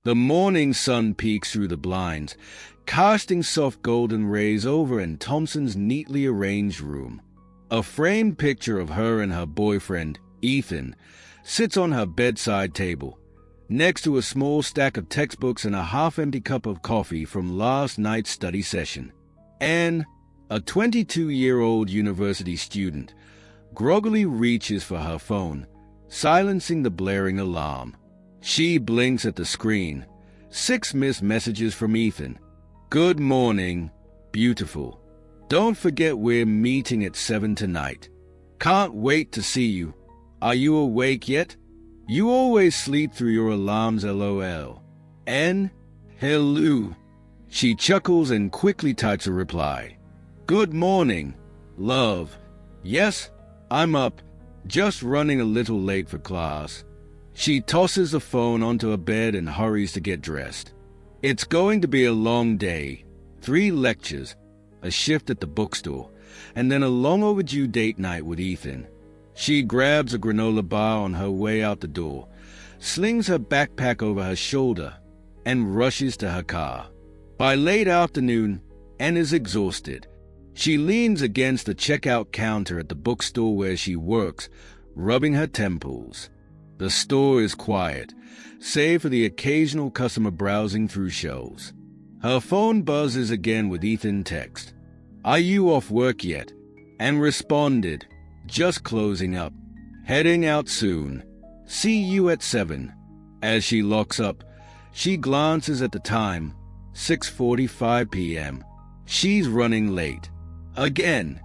The morning sun peeks through the blinds, casting soft golden rays over Anne Thompson's neatly arranged room. A framed picture of her and her boyfriend, Ethan, sits on her bedside table, next to a small stack of textbooks and a half-empty cup of coffee from last night's study session. Anne, a 22-year-old university student, groggily reaches for her phone, silencing the blaring alarm. She blinks at the screen. 6 missed messages from Ethan. Good morning, beautiful. Don't forget we're meeting at 7 tonight. Can't wait to see you. Are you awake yet? You always sleep through your alarms, lol. Anne, hello. She chuckles and quickly types a reply. Good morning, love. Yes, I'm up, just running a little late for class. She tosses the phone onto a bed and hurries to get dressed. It's going to be a long day. 3 lectures, a shift at the bookstore, and then a long overdue date night with Ethan. She grabs a granola bar on her way out the door, slings her backpack over her shoulder, and rushes to her car. By late afternoon, Anne is exhausted. She leans against the checkout counter at the bookstore where she works, rubbing her temples. The store is quiet, save for the occasional customer browsing through shelves. Her phone buzzes again with Ethan's text. Are you off work yet? Anne responded, just closing up. Heading out soon. See you at 7. As she locks up, she glances at the time, 6:45 p.m. She's running late. Again.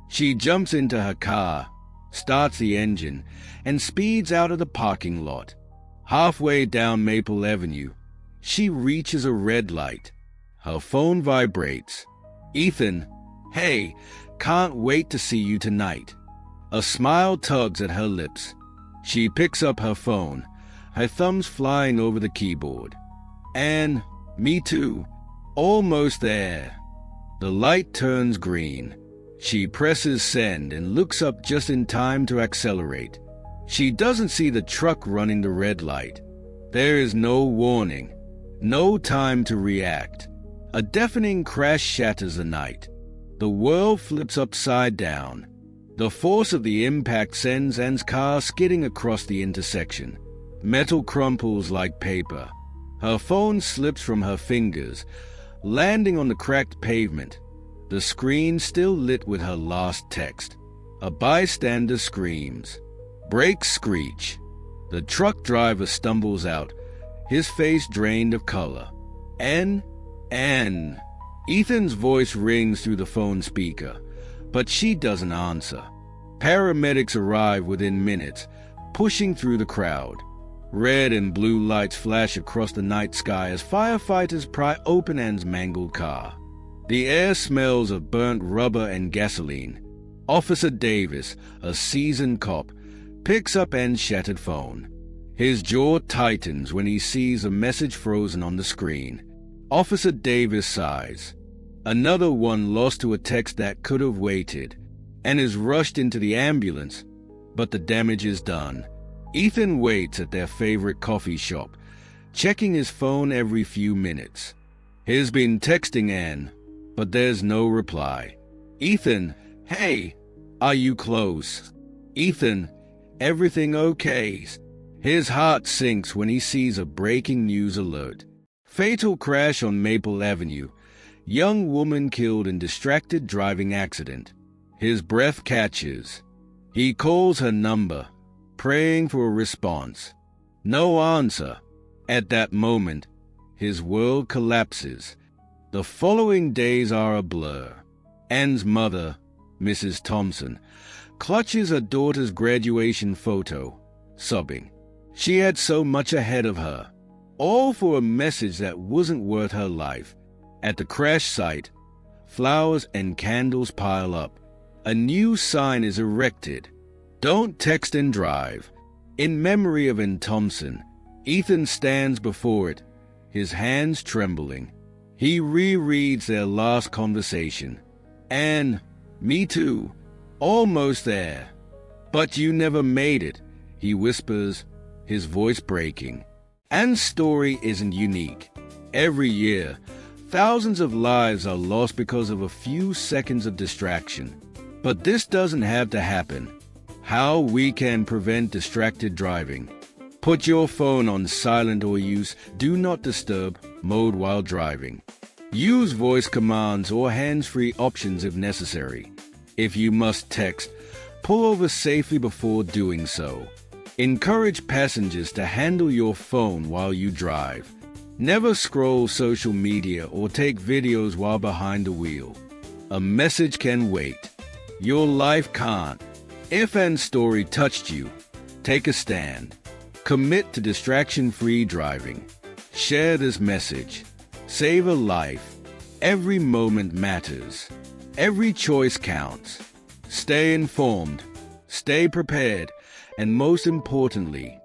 She jumps into her car, starts the engine, and speeds out of the parking lot. Halfway down Maple Avenue, she reaches a red light. Her phone vibrates. Ethan, hey, can't wait to see you tonight. A smile tugs at her lips. She picks up her phone, her thumbs flying over the keyboard. Anne, me too. Almost there. The light turns green. She presses send and looks up just in time to accelerate. She doesn't see the truck running the red light. There is no warning, no time to react. A deafening crash shatters the night. The world flips upside down. The force of the impact sends Anne's car skidding across the intersection. Metal crumples like paper. Her phone slips from her fingers, landing on the cracked pavement. The screen still lit with her last text. A bystander screams. Brakes screech. The truck driver stumbles out, his face drained of color. Anne. Ethan's voice rings through the phone speaker, but she doesn't answer. Paramedics arrive within minutes, pushing through the crowd. Red and blue lights flash across the night sky as firefighters pry open Anne's mangled car. The air smells of burnt rubber and gasoline. Officer Davis, a seasoned cop, picks up Anne's shattered phone. His jaw tightens when he sees a message frozen on the screen. Officer Davis sighs. Another one lost to a text that could have waited, and is rushed into the ambulance, but the damage is done. Ethan waits at their favorite coffee shop, checking his phone every few minutes. He's been texting Anne, but there's no reply. Ethan, hey, are you close? Ethan, everything okay? His heart sinks when he sees a breaking news alert. Fatal crash on Maple Avenue. Young woman killed in distracted driving accident. His breath catches. He calls her number, praying for a response. No answer. At that moment, his world collapses. The following days are a blur. Anne's mother, Mrs. Thompson, clutches her daughter's graduation photo, sobbing. She had so much ahead of her, all for a message that wasn't worth her life. At the crash site, flowers and candles pile up. A new sign is erected. Don't text and drive. In memory of Anne Thompson, Ethan stands before it, his hands trembling. He rereads their last conversation. Anne, me too. Almost there. But you never made it, he whispers, his voice breaking. Anne's story isn't unique. Every year, thousands of lives are lost because of a few seconds of distraction. But this doesn't have to happen. How we can prevent distracted driving. Put your phone on silent or use Do Not Disturb mode while driving. Use voice commands or hands-free options if necessary. If you must text, pull over safely before doing so. Encourage passengers to handle your phone while you drive. Never scroll social media or take videos while behind the wheel. A message can wait. Your life can't. If Anne's story touched you, take a stand. Commit to distraction-free driving. Share this message. Save a life. Every moment matters. Every choice counts. Stay informed. Stay prepared. And most importantly,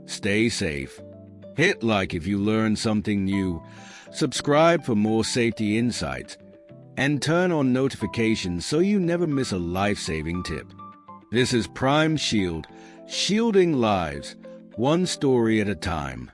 stay safe. Hit like if you learned something new. Subscribe for more safety insights. And turn on notifications so you never miss a life-saving tip. This is Prime Shield, shielding lives, one story at a time.